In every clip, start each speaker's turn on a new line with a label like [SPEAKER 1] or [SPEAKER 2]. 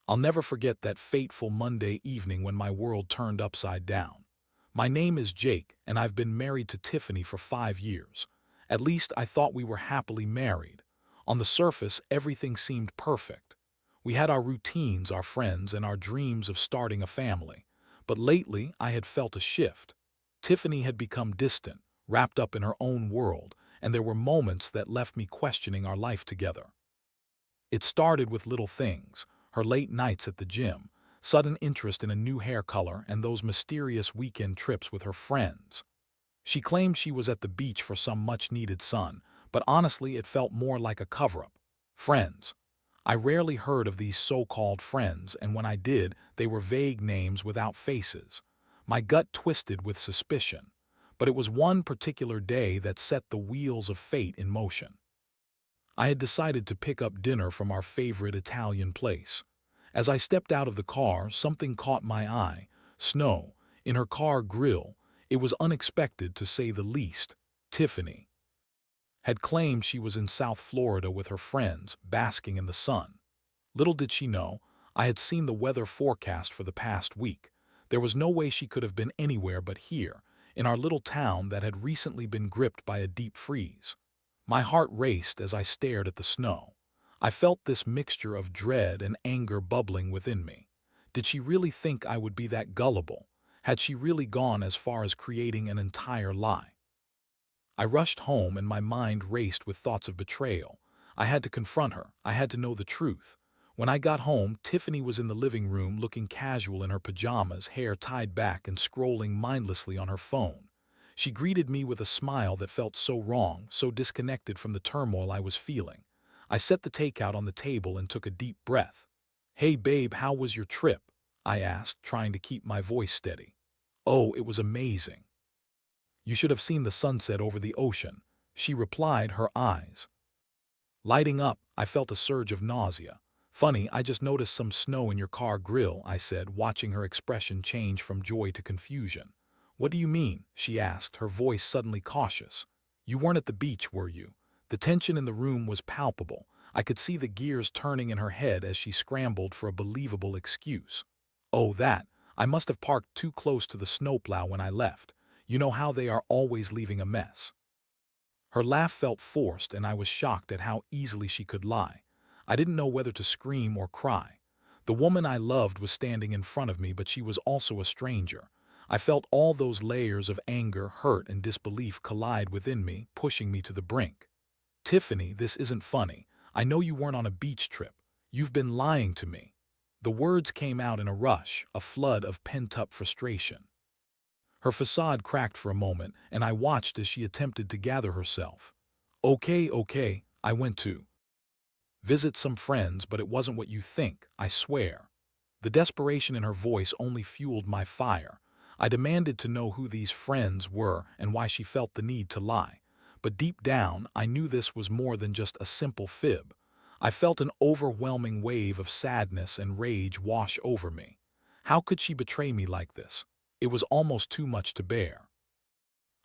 [SPEAKER 1] I'll never forget that fateful Monday evening when my world turned upside down. My name is Jake, and I've been married to Tiffany for 5 years. At least I thought we were happily married. On the surface, everything seemed perfect. We had our routines, our friends, and our dreams of starting a family. But lately, I had felt a shift. Tiffany had become distant, wrapped up in her own world, and there were moments that left me questioning our life together. It started with little things, her late nights at the gym, sudden interest in a new hair color, and those mysterious weekend trips with her friends. She claimed she was at the beach for some much-needed sun, but honestly it felt more like a cover-up. Friends. I rarely heard of these so-called friends, and when I did, they were vague names without faces. My gut twisted with suspicion. But it was one particular day that set the wheels of fate in motion. I had decided to pick up dinner from our favorite Italian place. As I stepped out of the car, something caught my eye. Snow. In her car grill. It was unexpected, to say the least. Tiffany had claimed she was in South Florida with her friends, basking in the sun. Little did she know, I had seen the weather forecast for the past week. There was no way she could have been anywhere but here, in our little town that had recently been gripped by a deep freeze. My heart raced as I stared at the snow. I felt this mixture of dread and anger bubbling within me. Did she really think I would be that gullible? Had she really gone as far as creating an entire lie? I rushed home and my mind raced with thoughts of betrayal. I had to confront her. I had to know the truth. When I got home, Tiffany was in the living room looking casual in her pajamas, hair tied back and scrolling mindlessly on her phone. She greeted me with a smile that felt so wrong, so disconnected from the turmoil I was feeling. I set the takeout on the table and took a deep breath. "Hey babe, how was your trip?" I asked, trying to keep my voice steady. "Oh, it was amazing. You should have seen the sunset over the ocean," she replied, her eyes lighting up. I felt a surge of nausea. "Funny, I just noticed some snow in your car grill," I said, watching her expression change from joy to confusion. "What do you mean?" she asked, her voice suddenly cautious. "You weren't at the beach, were you?" The tension in the room was palpable. I could see the gears turning in her head as she scrambled for a believable excuse. "Oh, that. I must have parked too close to the snowplow when I left. You know how they are, always leaving a mess." Her laugh felt forced, and I was shocked at how easily she could lie. I didn't know whether to scream or cry. The woman I loved was standing in front of me, but she was also a stranger. I felt all those layers of anger, hurt, and disbelief collide within me, pushing me to the brink. "Tiffany, this isn't funny. I know you weren't on a beach trip. You've been lying to me." The words came out in a rush, a flood of pent-up frustration. Her facade cracked for a moment, and I watched as she attempted to gather herself. Okay, I went to visit some friends, but it wasn't what you think, I swear." The desperation in her voice only fueled my fire. I demanded to know who these friends were and why she felt the need to lie. But deep down, I knew this was more than just a simple fib. I felt an overwhelming wave of sadness and rage wash over me. How could she betray me like this? It was almost too much to bear.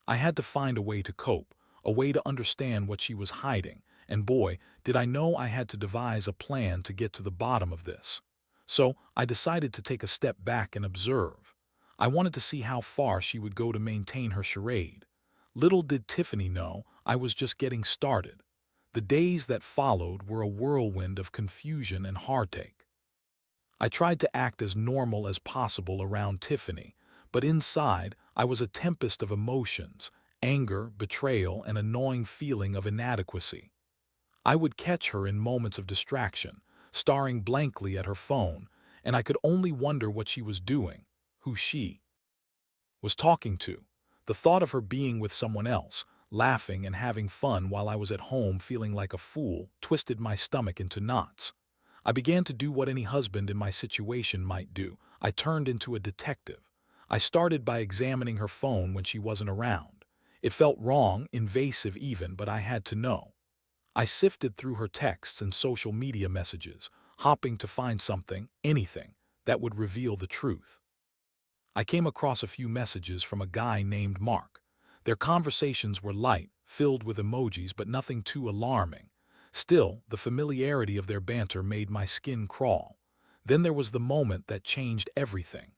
[SPEAKER 1] I had to find a way to cope, a way to understand what she was hiding, and boy, did I know I had to devise a plan to get to the bottom of this. So I decided to take a step back and observe. I wanted to see how far she would go to maintain her charade. Little did Tiffany know, I was just getting started. The days that followed were a whirlwind of confusion and heartache. I tried to act as normal as possible around Tiffany, but inside I was a tempest of emotions: anger, betrayal, and a gnawing feeling of inadequacy. I would catch her in moments of distraction, staring blankly at her phone, and I could only wonder what she was doing, who she was talking to. The thought of her being with someone else, laughing and having fun while I was at home feeling like a fool, twisted my stomach into knots. I began to do what any husband in my situation might do. I turned into a detective. I started by examining her phone when she wasn't around. It felt wrong, invasive even, but I had to know. I sifted through her texts and social media messages, hopping to find something, anything, that would reveal the truth. I came across a few messages from a guy named Mark. Their conversations were light, filled with emojis, but nothing too alarming. Still, the familiarity of their banter made my skin crawl. Then there was the moment that changed everything.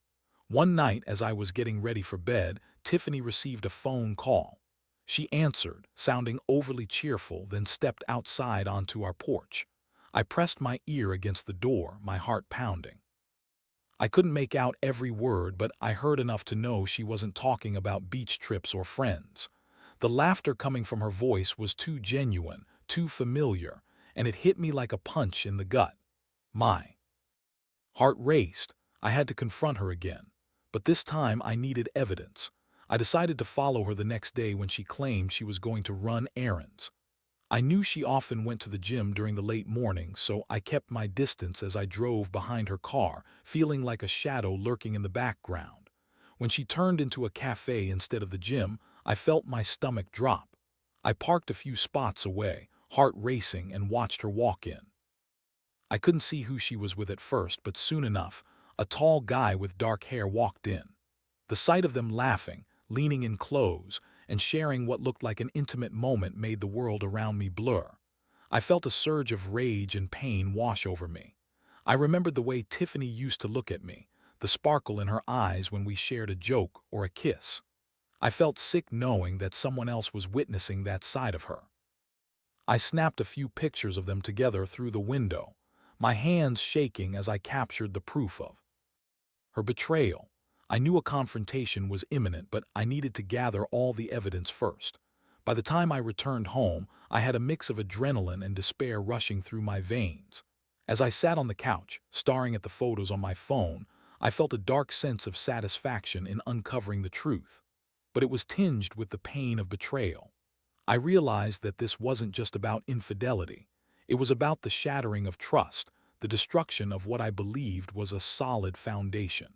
[SPEAKER 1] One night, as I was getting ready for bed, Tiffany received a phone call. She answered, sounding overly cheerful, then stepped outside onto our porch. I pressed my ear against the door, my heart pounding. I couldn't make out every word, but I heard enough to know she wasn't talking about beach trips or friends. The laughter coming from her voice was too genuine, too familiar, and it hit me like a punch in the gut. My heart raced. I had to confront her again. But this time I needed evidence. I decided to follow her the next day when she claimed she was going to run errands. I knew she often went to the gym during the late morning, so I kept my distance as I drove behind her car, feeling like a shadow lurking in the background. When she turned into a cafe instead of the gym, I felt my stomach drop. I parked a few spots away, heart racing, and watched her walk in. I couldn't see who she was with at first, but soon enough, a tall guy with dark hair walked in. The sight of them laughing, leaning in close, and sharing what looked like an intimate moment made the world around me blur. I felt a surge of rage and pain wash over me. I remembered the way Tiffany used to look at me, the sparkle in her eyes when we shared a joke or a kiss. I felt sick knowing that someone else was witnessing that side of her. I snapped a few pictures of them together through the window, my hands shaking as I captured the proof of her betrayal. I knew a confrontation was imminent, but I needed to gather all the evidence first. By the time I returned home, I had a mix of adrenaline and despair rushing through my veins. As I sat on the couch, staring at the photos on my phone, I felt a dark sense of satisfaction in uncovering the truth. But it was tinged with the pain of betrayal. I realized that this wasn't just about infidelity. It was about the shattering of trust, the destruction of what I believed was a solid foundation.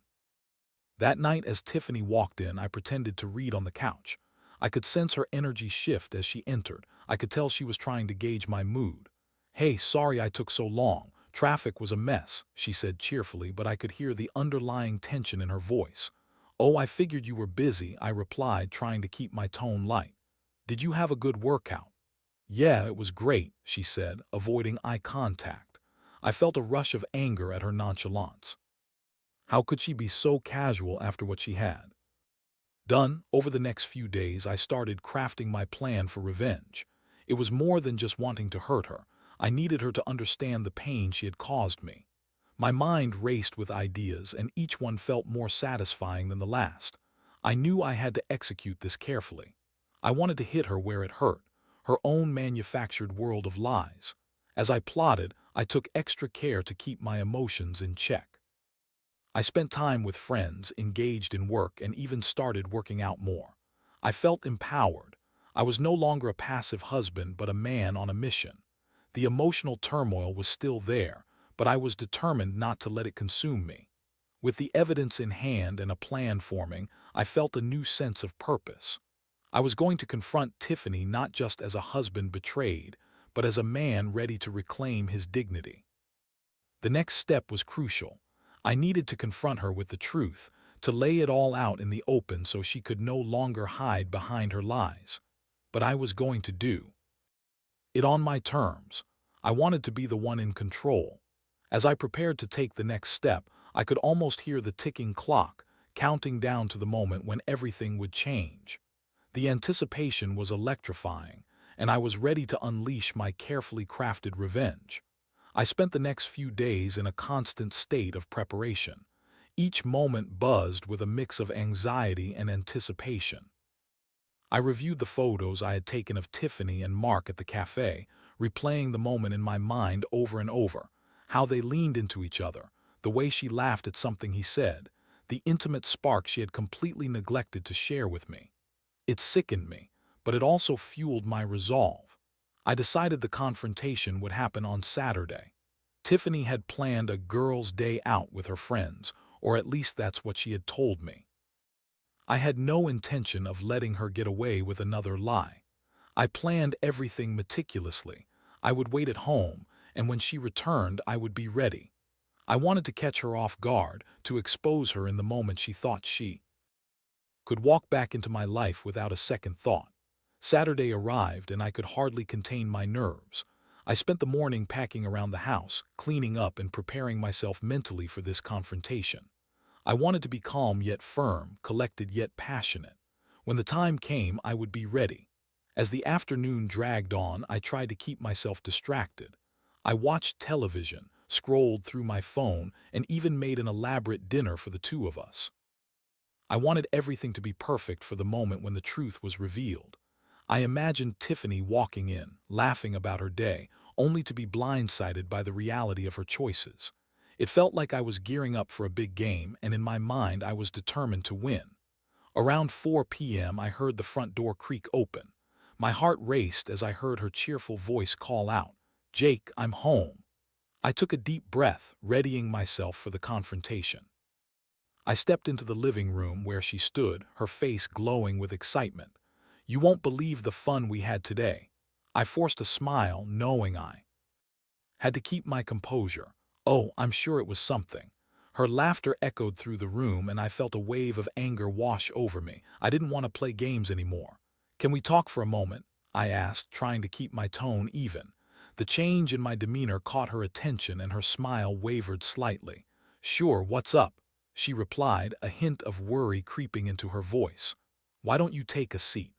[SPEAKER 1] That night, as Tiffany walked in, I pretended to read on the couch. I could sense her energy shift as she entered. I could tell she was trying to gauge my mood. "Hey, sorry I took so long. Traffic was a mess," she said cheerfully, but I could hear the underlying tension in her voice. "Oh, I figured you were busy," I replied, trying to keep my tone light. "Did you have a good workout?" "Yeah, it was great," she said, avoiding eye contact. I felt a rush of anger at her nonchalance. How could she be so casual after what she had done? Over the next few days, I started crafting my plan for revenge. It was more than just wanting to hurt her. I needed her to understand the pain she had caused me. My mind raced with ideas, and each one felt more satisfying than the last. I knew I had to execute this carefully. I wanted to hit her where it hurt, her own manufactured world of lies. As I plotted, I took extra care to keep my emotions in check. I spent time with friends, engaged in work, and even started working out more. I felt empowered. I was no longer a passive husband, but a man on a mission. The emotional turmoil was still there, but I was determined not to let it consume me. With the evidence in hand and a plan forming, I felt a new sense of purpose. I was going to confront Tiffany not just as a husband betrayed, but as a man ready to reclaim his dignity. The next step was crucial. I needed to confront her with the truth, to lay it all out in the open so she could no longer hide behind her lies. But I was going to do it on my terms. I wanted to be the one in control. As I prepared to take the next step, I could almost hear the ticking clock, counting down to the moment when everything would change. The anticipation was electrifying, and I was ready to unleash my carefully crafted revenge. I spent the next few days in a constant state of preparation. Each moment buzzed with a mix of anxiety and anticipation. I reviewed the photos I had taken of Tiffany and Mark at the cafe, replaying the moment in my mind over and over. How they leaned into each other, the way she laughed at something he said, the intimate spark she had completely neglected to share with me. It sickened me, but it also fueled my resolve. I decided the confrontation would happen on Saturday. Tiffany had planned a girls' day out with her friends, or at least that's what she had told me. I had no intention of letting her get away with another lie. I planned everything meticulously. I would wait at home, and when she returned, I would be ready. I wanted to catch her off guard, to expose her in the moment she thought she could walk back into my life without a second thought. Saturday arrived, and I could hardly contain my nerves. I spent the morning packing around the house, cleaning up and preparing myself mentally for this confrontation. I wanted to be calm yet firm, collected yet passionate. When the time came, I would be ready. As the afternoon dragged on, I tried to keep myself distracted. I watched television, scrolled through my phone, and even made an elaborate dinner for the two of us. I wanted everything to be perfect for the moment when the truth was revealed. I imagined Tiffany walking in, laughing about her day, only to be blindsided by the reality of her choices. It felt like I was gearing up for a big game, and in my mind I was determined to win. Around 4 p.m. I heard the front door creak open. My heart raced as I heard her cheerful voice call out, "Jake, I'm home." I took a deep breath, readying myself for the confrontation. I stepped into the living room where she stood, her face glowing with excitement. "You won't believe the fun we had today." I forced a smile, knowing I had to keep my composure. "Oh, I'm sure it was something." Her laughter echoed through the room, and I felt a wave of anger wash over me. I didn't want to play games anymore. "Can we talk for a moment?" I asked, trying to keep my tone even. The change in my demeanor caught her attention, and her smile wavered slightly. "Sure, what's up?" she replied, a hint of worry creeping into her voice. "Why don't you take a seat?"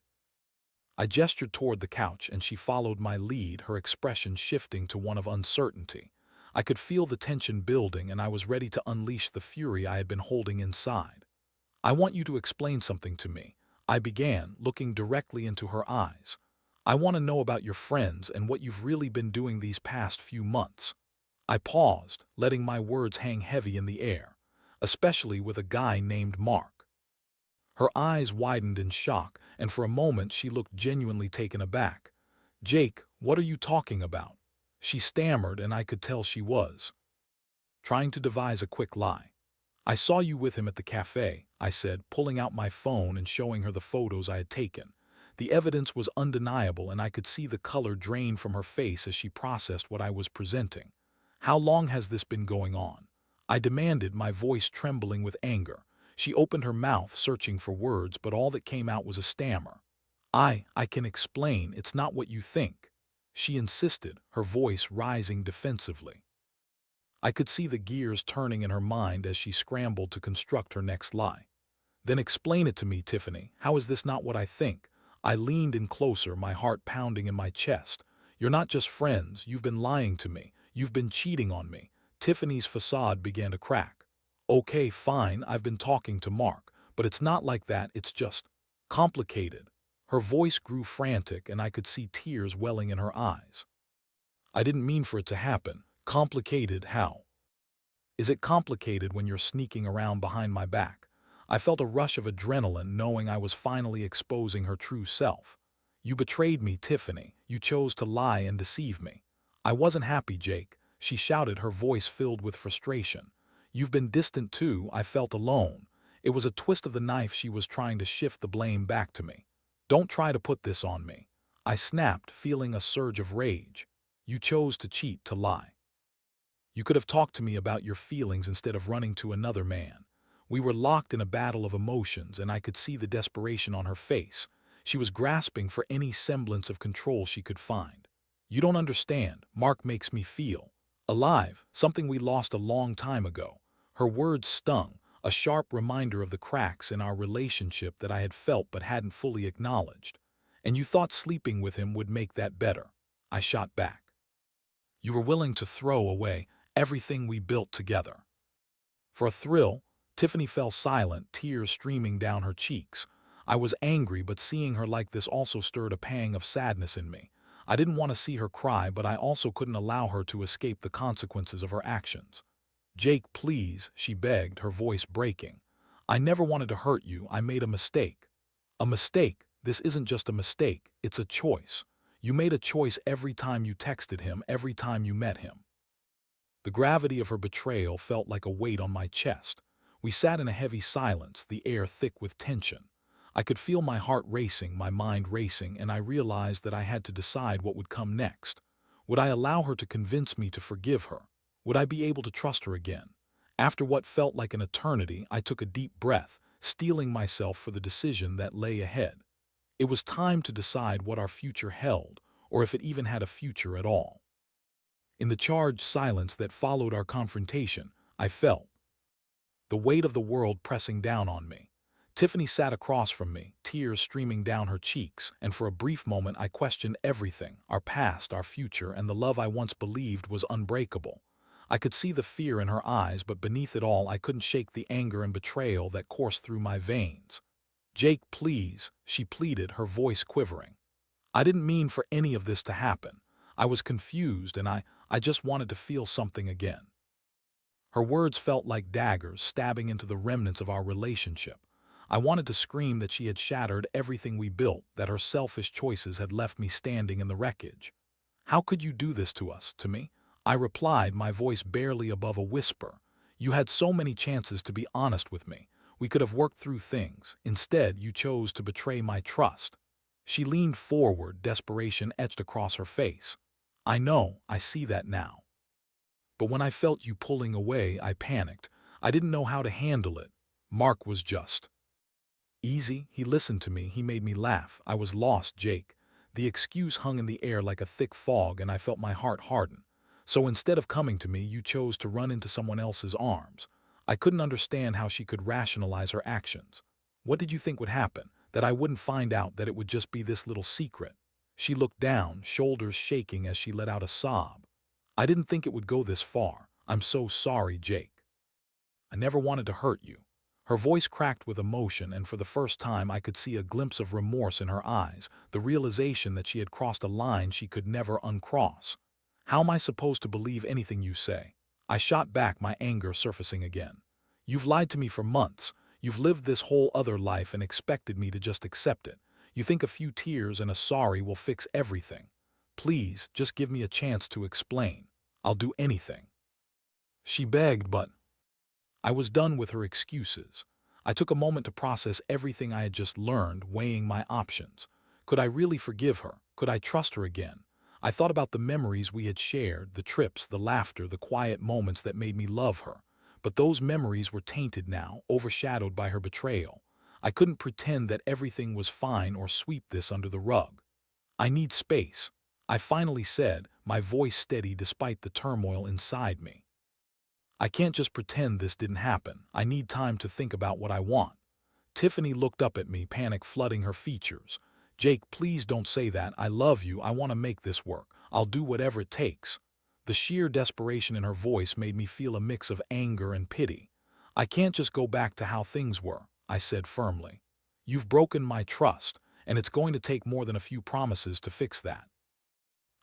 [SPEAKER 1] I gestured toward the couch, and she followed my lead, her expression shifting to one of uncertainty. I could feel the tension building, and I was ready to unleash the fury I had been holding inside. "I want you to explain something to me," I began, looking directly into her eyes. "I want to know about your friends and what you've really been doing these past few months." I paused, letting my words hang heavy in the air, especially with a guy named Mark. Her eyes widened in shock, and for a moment she looked genuinely taken aback. "Jake, what are you talking about?" she stammered, and I could tell she was trying to devise a quick lie. "I saw you with him at the cafe," I said, pulling out my phone and showing her the photos I had taken. The evidence was undeniable, and I could see the color drain from her face as she processed what I was presenting. "How long has this been going on?" I demanded, my voice trembling with anger. She opened her mouth, searching for words, but all that came out was a stammer. I can explain, it's not what you think," she insisted, her voice rising defensively. I could see the gears turning in her mind as she scrambled to construct her next lie. "Then explain it to me, Tiffany. How is this not what I think?" I leaned in closer, my heart pounding in my chest. "You're not just friends, you've been lying to me. You've been cheating on me." Tiffany's facade began to crack. "Okay, fine, I've been talking to Mark, but it's not like that, it's just complicated." Her voice grew frantic, and I could see tears welling in her eyes. "I didn't mean for it to happen. Complicated how? Is it complicated when you're sneaking around behind my back?" I felt a rush of adrenaline, knowing I was finally exposing her true self. "You betrayed me, Tiffany. You chose to lie and deceive me." "I wasn't happy, Jake," she shouted, her voice filled with frustration. "You've been distant too. I felt alone." It was a twist of the knife. She was trying to shift the blame back to me. "Don't try to put this on me," I snapped, feeling a surge of rage. "You chose to cheat, to lie. You could have talked to me about your feelings instead of running to another man." We were locked in a battle of emotions, and I could see the desperation on her face. She was grasping for any semblance of control she could find. "You don't understand. Mark makes me feel alive, something we lost a long time ago." Her words stung, a sharp reminder of the cracks in our relationship that I had felt but hadn't fully acknowledged. "And you thought sleeping with him would make that better," I shot back. "You were willing to throw away everything we built together." For a thrill, Tiffany fell silent, tears streaming down her cheeks. I was angry, but seeing her like this also stirred a pang of sadness in me. I didn't want to see her cry, but I also couldn't allow her to escape the consequences of her actions. "Jake, please," she begged, her voice breaking. "I never wanted to hurt you. I made a mistake." "A mistake? This isn't just a mistake, it's a choice. You made a choice every time you texted him, every time you met him." The gravity of her betrayal felt like a weight on my chest. We sat in a heavy silence, the air thick with tension. I could feel my heart racing, my mind racing, and I realized that I had to decide what would come next. Would I allow her to convince me to forgive her? Would I be able to trust her again? After what felt like an eternity, I took a deep breath, steeling myself for the decision that lay ahead. It was time to decide what our future held, or if it even had a future at all. In the charged silence that followed our confrontation, I felt the weight of the world pressing down on me. Tiffany sat across from me, tears streaming down her cheeks, and for a brief moment I questioned everything, our past, our future, and the love I once believed was unbreakable. I could see the fear in her eyes, but beneath it all I couldn't shake the anger and betrayal that coursed through my veins. "Jake, please," she pleaded, her voice quivering. "I didn't mean for any of this to happen. I was confused and I just wanted to feel something again." Her words felt like daggers stabbing into the remnants of our relationship. I wanted to scream that she had shattered everything we built, that her selfish choices had left me standing in the wreckage. "How could you do this to us, to me?" I replied, my voice barely above a whisper. "You had so many chances to be honest with me. We could have worked through things. Instead, you chose to betray my trust." She leaned forward, desperation etched across her face. "I know, I see that now. But when I felt you pulling away, I panicked. I didn't know how to handle it. Mark was just easy. He listened to me. He made me laugh. I was lost, Jake." The excuse hung in the air like a thick fog, and I felt my heart harden. "So instead of coming to me, you chose to run into someone else's arms." I couldn't understand how she could rationalize her actions. "What did you think would happen? That I wouldn't find out, that it would just be this little secret?" She looked down, shoulders shaking as she let out a sob. "I didn't think it would go this far. I'm so sorry, Jake. I never wanted to hurt you." Her voice cracked with emotion, and for the first time I could see a glimpse of remorse in her eyes, the realization that she had crossed a line she could never uncross. "How am I supposed to believe anything you say?" I shot back, my anger surfacing again. "You've lied to me for months. You've lived this whole other life and expected me to just accept it. You think a few tears and a sorry will fix everything. Please, just give me a chance to explain. I'll do anything." She begged, but I was done with her excuses. I took a moment to process everything I had just learned, weighing my options. Could I really forgive her? Could I trust her again? I thought about the memories we had shared, the trips, the laughter, the quiet moments that made me love her. But those memories were tainted now, overshadowed by her betrayal. I couldn't pretend that everything was fine or sweep this under the rug. "I need space," I finally said, my voice steady despite the turmoil inside me. "I can't just pretend this didn't happen. I need time to think about what I want." Tiffany looked up at me, panic flooding her features. "Jake, please don't say that. I love you. I want to make this work. I'll do whatever it takes." The sheer desperation in her voice made me feel a mix of anger and pity. "I can't just go back to how things were," I said firmly. "You've broken my trust, and it's going to take more than a few promises to fix that."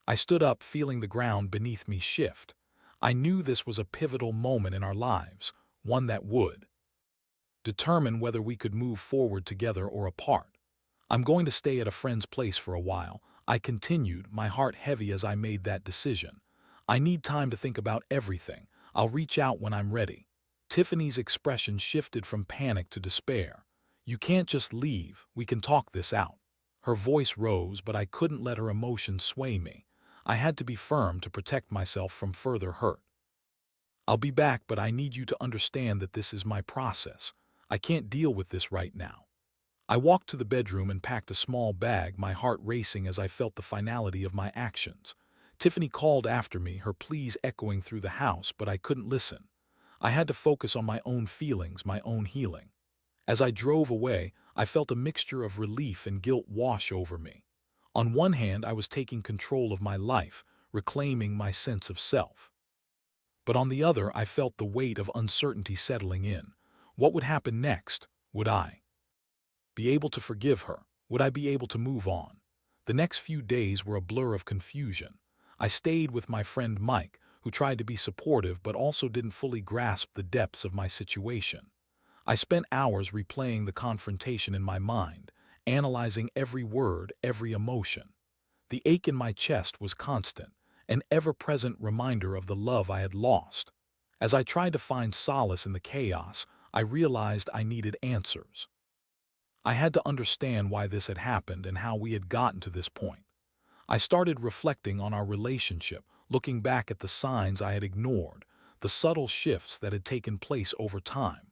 [SPEAKER 1] I stood up, feeling the ground beneath me shift. I knew this was a pivotal moment in our lives, one that would determine whether we could move forward together or apart. "I'm going to stay at a friend's place for a while," I continued, my heart heavy as I made that decision. "I need time to think about everything. I'll reach out when I'm ready." Tiffany's expression shifted from panic to despair. "You can't just leave. We can talk this out." Her voice rose, but I couldn't let her emotions sway me. I had to be firm to protect myself from further hurt. "I'll be back, but I need you to understand that this is my process. I can't deal with this right now." I walked to the bedroom and packed a small bag, my heart racing as I felt the finality of my actions. Tiffany called after me, her pleas echoing through the house, but I couldn't listen. I had to focus on my own feelings, my own healing. As I drove away, I felt a mixture of relief and guilt wash over me. On one hand, I was taking control of my life, reclaiming my sense of self. But on the other, I felt the weight of uncertainty settling in. What would happen next? Would I be able to forgive her? Would I be able to move on? The next few days were a blur of confusion. I stayed with my friend Mike, who tried to be supportive but also didn't fully grasp the depths of my situation. I spent hours replaying the confrontation in my mind, analyzing every word, every emotion. The ache in my chest was constant, an ever-present reminder of the love I had lost. As I tried to find solace in the chaos, I realized I needed answers. I had to understand why this had happened and how we had gotten to this point. I started reflecting on our relationship, looking back at the signs I had ignored, the subtle shifts that had taken place over time.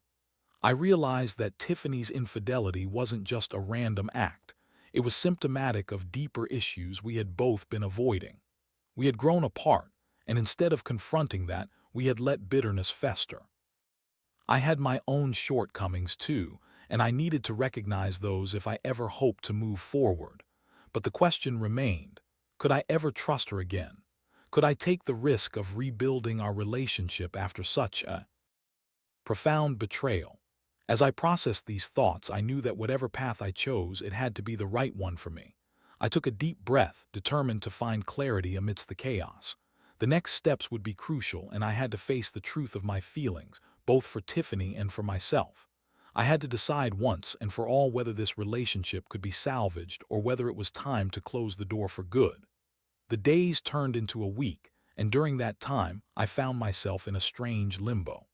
[SPEAKER 1] I realized that Tiffany's infidelity wasn't just a random act. It was symptomatic of deeper issues we had both been avoiding. We had grown apart, and instead of confronting that, we had let bitterness fester. I had my own shortcomings too, and I needed to recognize those if I ever hoped to move forward. But the question remained, could I ever trust her again? Could I take the risk of rebuilding our relationship after such a profound betrayal? As I processed these thoughts, I knew that whatever path I chose, it had to be the right one for me. I took a deep breath, determined to find clarity amidst the chaos. The next steps would be crucial, and I had to face the truth of my feelings, both for Tiffany and for myself. I had to decide once and for all whether this relationship could be salvaged or whether it was time to close the door for good. The days turned into a week, and during that time, I found myself in a strange limbo.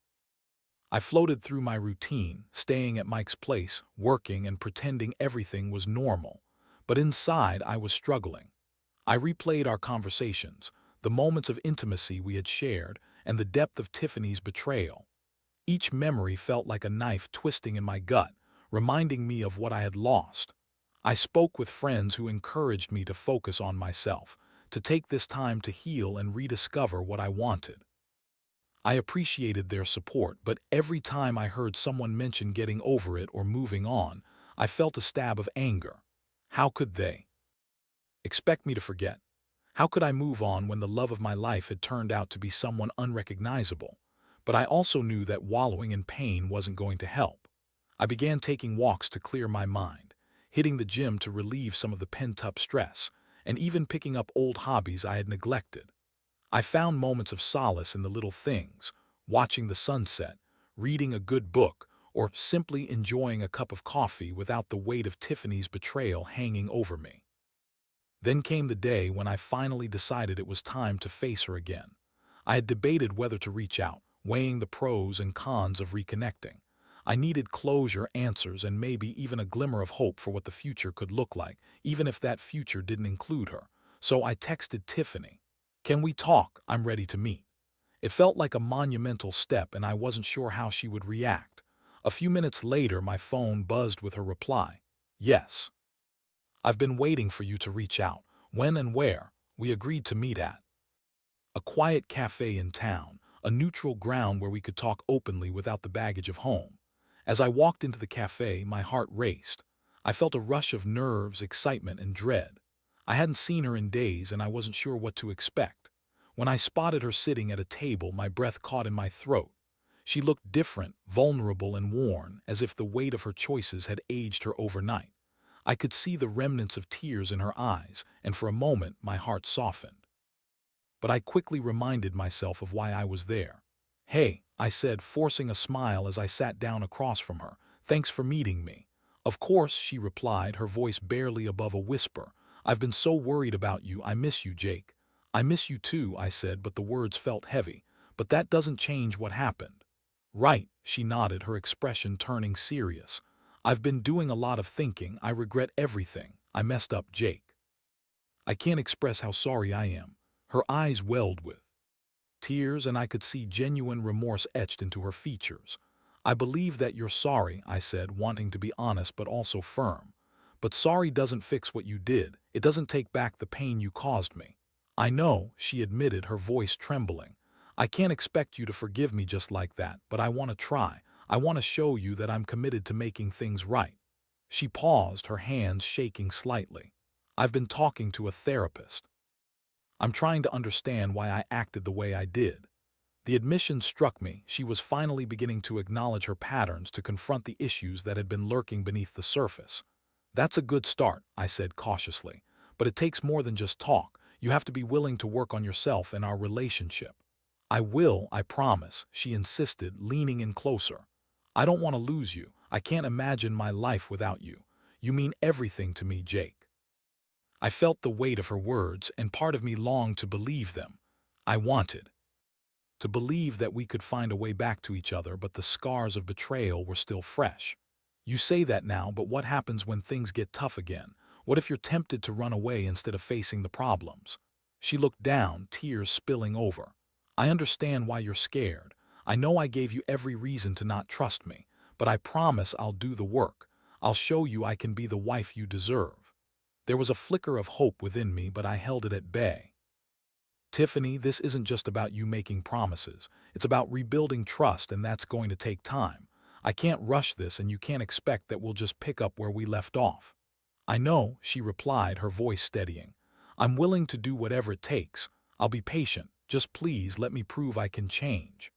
[SPEAKER 1] I floated through my routine, staying at Mike's place, working and pretending everything was normal. But inside, I was struggling. I replayed our conversations, the moments of intimacy we had shared, and the depth of Tiffany's betrayal. Each memory felt like a knife twisting in my gut, reminding me of what I had lost. I spoke with friends who encouraged me to focus on myself, to take this time to heal and rediscover what I wanted. I appreciated their support, but every time I heard someone mention getting over it or moving on, I felt a stab of anger. How could they expect me to forget? How could I move on when the love of my life had turned out to be someone unrecognizable? But I also knew that wallowing in pain wasn't going to help. I began taking walks to clear my mind, hitting the gym to relieve some of the pent-up stress, and even picking up old hobbies I had neglected. I found moments of solace in the little things, watching the sunset, reading a good book, or simply enjoying a cup of coffee without the weight of Tiffany's betrayal hanging over me. Then came the day when I finally decided it was time to face her again. I had debated whether to reach out, weighing the pros and cons of reconnecting. I needed closure, answers, and maybe even a glimmer of hope for what the future could look like, even if that future didn't include her. So I texted Tiffany. "Can we talk? I'm ready to meet." It felt like a monumental step, and I wasn't sure how she would react. A few minutes later, my phone buzzed with her reply. "Yes. I've been waiting for you to reach out. When and where? We agreed to meet at a quiet cafe in town, a neutral ground where we could talk openly without the baggage of home." As I walked into the cafe, my heart raced. I felt a rush of nerves, excitement, and dread. I hadn't seen her in days, and I wasn't sure what to expect. When I spotted her sitting at a table, my breath caught in my throat. She looked different, vulnerable, and worn, as if the weight of her choices had aged her overnight. I could see the remnants of tears in her eyes, and for a moment my heart softened. But I quickly reminded myself of why I was there. "Hey," I said, forcing a smile as I sat down across from her. "Thanks for meeting me." "Of course," she replied, her voice barely above a whisper. "I've been so worried about you. I miss you, Jake." "I miss you too," I said, but the words felt heavy. "But that doesn't change what happened." "Right," she nodded, her expression turning serious. "I've been doing a lot of thinking. I regret everything. I messed up, Jake. I can't express how sorry I am." Her eyes welled with tears, and I could see genuine remorse etched into her features. "I believe that you're sorry," I said, wanting to be honest but also firm. "But sorry doesn't fix what you did. It doesn't take back the pain you caused me." "I know," she admitted, her voice trembling. "I can't expect you to forgive me just like that, but I want to try. I want to show you that I'm committed to making things right." She paused, her hands shaking slightly. "I've been talking to a therapist. I'm trying to understand why I acted the way I did." The admission struck me. She was finally beginning to acknowledge her patterns, to confront the issues that had been lurking beneath the surface. "That's a good start," I said cautiously. "But it takes more than just talk. You have to be willing to work on yourself and our relationship." "I will, I promise," she insisted, leaning in closer. "I don't want to lose you. I can't imagine my life without you. You mean everything to me, Jake." I felt the weight of her words, and part of me longed to believe them. I wanted to believe that we could find a way back to each other, but the scars of betrayal were still fresh. "You say that now, but what happens when things get tough again? What if you're tempted to run away instead of facing the problems?" She looked down, tears spilling over. "I understand why you're scared. I know I gave you every reason to not trust me, but I promise I'll do the work. I'll show you I can be the wife you deserve." There was a flicker of hope within me, but I held it at bay. Tiffany, this isn't just about you making promises. It's about rebuilding trust, and that's going to take time. I can't rush this, and you can't expect that we'll just pick up where we left off. I know, she replied, her voice steadying. I'm willing to do whatever it takes. I'll be patient. Just please let me prove I can change.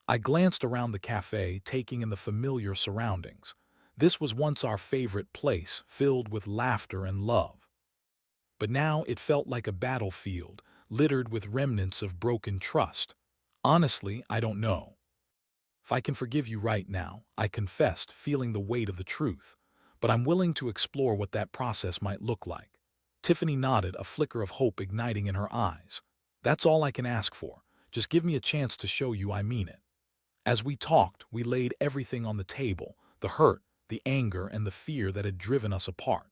[SPEAKER 1] I glanced around the cafe, taking in the familiar surroundings. This was once our favorite place, filled with laughter and love. But now it felt like a battlefield, littered with remnants of broken trust. Honestly, I don't know if I can forgive you right now, I confessed, feeling the weight of the truth. But I'm willing to explore what that process might look like. Tiffany nodded, a flicker of hope igniting in her eyes. That's all I can ask for. Just give me a chance to show you I mean it. As we talked, we laid everything on the table, the hurt, the anger, and the fear that had driven us apart.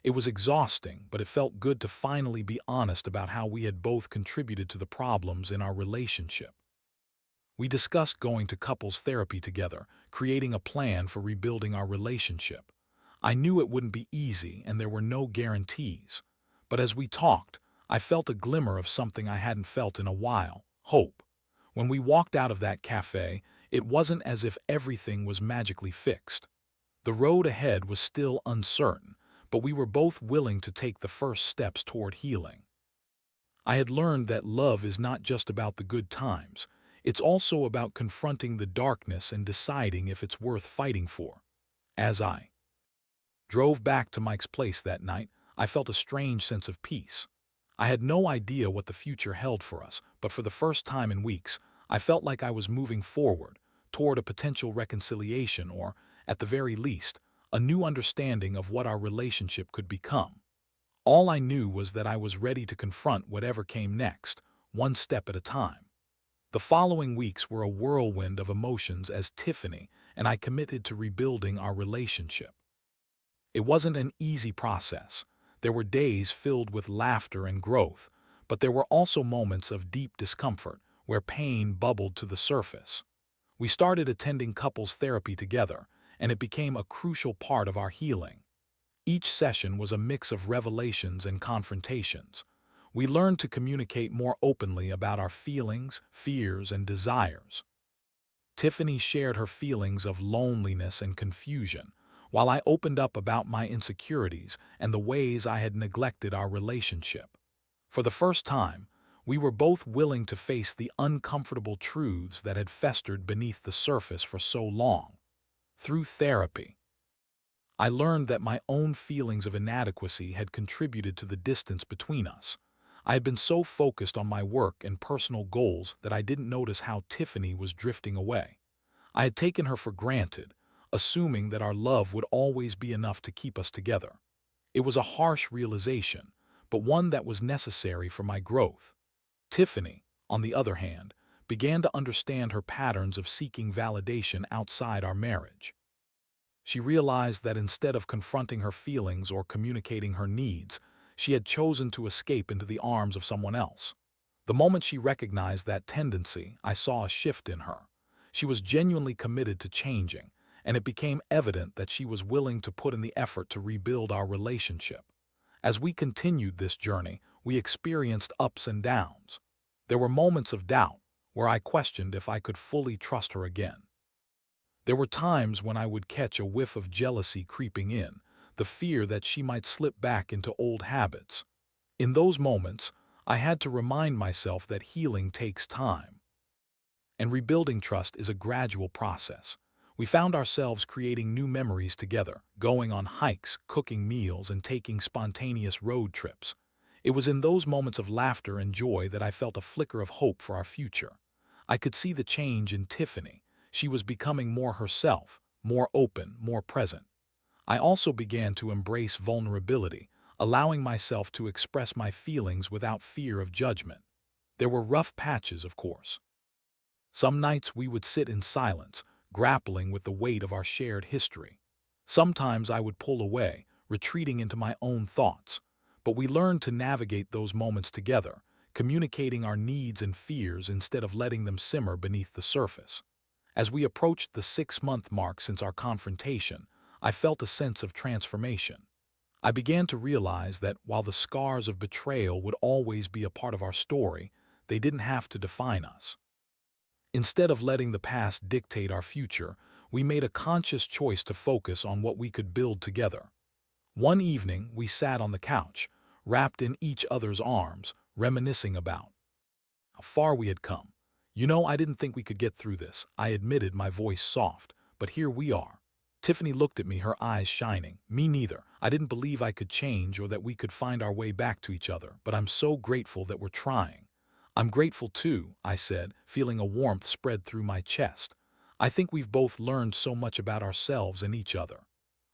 [SPEAKER 1] It was exhausting, but it felt good to finally be honest about how we had both contributed to the problems in our relationship. We discussed going to couples therapy together, creating a plan for rebuilding our relationship. I knew it wouldn't be easy and there were no guarantees. But as we talked, I felt a glimmer of something I hadn't felt in a while: hope. When we walked out of that cafe, it wasn't as if everything was magically fixed. The road ahead was still uncertain, but we were both willing to take the first steps toward healing. I had learned that love is not just about the good times. It's also about confronting the darkness and deciding if it's worth fighting for. As I drove back to Mike's place that night, I felt a strange sense of peace. I had no idea what the future held for us, but for the first time in weeks, I felt like I was moving forward, toward a potential reconciliation or, at the very least, a new understanding of what our relationship could become. All I knew was that I was ready to confront whatever came next, one step at a time. The following weeks were a whirlwind of emotions as Tiffany and I committed to rebuilding our relationship. It wasn't an easy process. There were days filled with laughter and growth, but there were also moments of deep discomfort where pain bubbled to the surface. We started attending couples therapy together, and it became a crucial part of our healing. Each session was a mix of revelations and confrontations. We learned to communicate more openly about our feelings, fears, and desires. Tiffany shared her feelings of loneliness and confusion, while I opened up about my insecurities and the ways I had neglected our relationship. For the first time, we were both willing to face the uncomfortable truths that had festered beneath the surface for so long. Through therapy, I learned that my own feelings of inadequacy had contributed to the distance between us. I had been so focused on my work and personal goals that I didn't notice how Tiffany was drifting away. I had taken her for granted, assuming that our love would always be enough to keep us together. It was a harsh realization, but one that was necessary for my growth. Tiffany, on the other hand, began to understand her patterns of seeking validation outside our marriage. She realized that instead of confronting her feelings or communicating her needs, she had chosen to escape into the arms of someone else. The moment she recognized that tendency, I saw a shift in her. She was genuinely committed to changing, and it became evident that she was willing to put in the effort to rebuild our relationship. As we continued this journey, we experienced ups and downs. There were moments of doubt, where I questioned if I could fully trust her again. There were times when I would catch a whiff of jealousy creeping in, the fear that she might slip back into old habits. In those moments, I had to remind myself that healing takes time, and rebuilding trust is a gradual process. We found ourselves creating new memories together, going on hikes, cooking meals, and taking spontaneous road trips. It was in those moments of laughter and joy that I felt a flicker of hope for our future. I could see the change in Tiffany. She was becoming more herself, more open, more present. I also began to embrace vulnerability, allowing myself to express my feelings without fear of judgment. There were rough patches, of course. Some nights we would sit in silence, grappling with the weight of our shared history. Sometimes I would pull away, retreating into my own thoughts. But we learned to navigate those moments together, communicating our needs and fears instead of letting them simmer beneath the surface. As we approached the 6-month mark since our confrontation, I felt a sense of transformation. I began to realize that while the scars of betrayal would always be a part of our story, they didn't have to define us. Instead of letting the past dictate our future, we made a conscious choice to focus on what we could build together. One evening, we sat on the couch, wrapped in each other's arms, reminiscing about how far we had come. "You know, I didn't think we could get through this," I admitted, my voice soft, "but here we are." Tiffany looked at me, her eyes shining. "Me neither. I didn't believe I could change or that we could find our way back to each other, but I'm so grateful that we're trying." "I'm grateful too," I said, feeling a warmth spread through my chest. "I think we've both learned so much about ourselves and each other."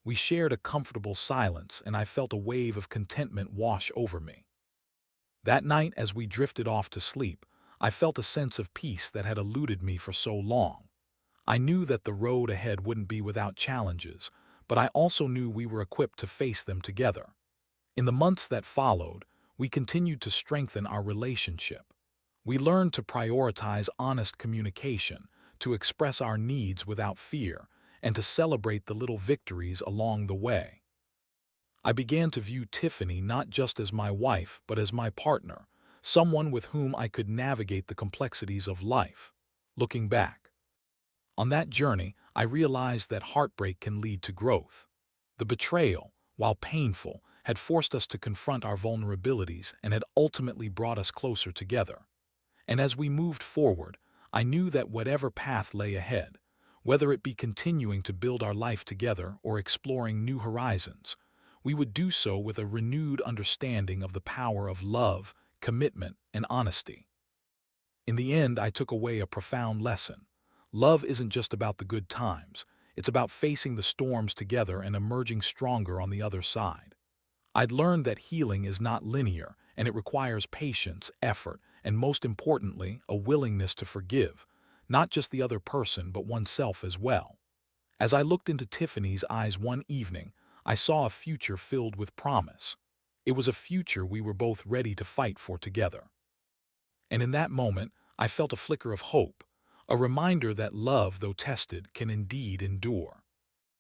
[SPEAKER 1] We shared a comfortable silence, and I felt a wave of contentment wash over me. That night, as we drifted off to sleep, I felt a sense of peace that had eluded me for so long. I knew that the road ahead wouldn't be without challenges, but I also knew we were equipped to face them together. In the months that followed, we continued to strengthen our relationship. We learned to prioritize honest communication, to express our needs without fear, and to celebrate the little victories along the way. I began to view Tiffany not just as my wife, but as my partner, someone with whom I could navigate the complexities of life. Looking back on that journey, I realized that heartbreak can lead to growth. The betrayal, while painful, had forced us to confront our vulnerabilities and had ultimately brought us closer together. And as we moved forward, I knew that whatever path lay ahead, whether it be continuing to build our life together or exploring new horizons, we would do so with a renewed understanding of the power of love, commitment, and honesty. In the end, I took away a profound lesson. Love isn't just about the good times. It's about facing the storms together and emerging stronger on the other side. I'd learned that healing is not linear, and it requires patience, effort, and most importantly, a willingness to forgive, not just the other person, but oneself as well. As I looked into Tiffany's eyes one evening, I saw a future filled with promise. It was a future we were both ready to fight for together. And in that moment, I felt a flicker of hope, a reminder that love, though tested, can indeed endure.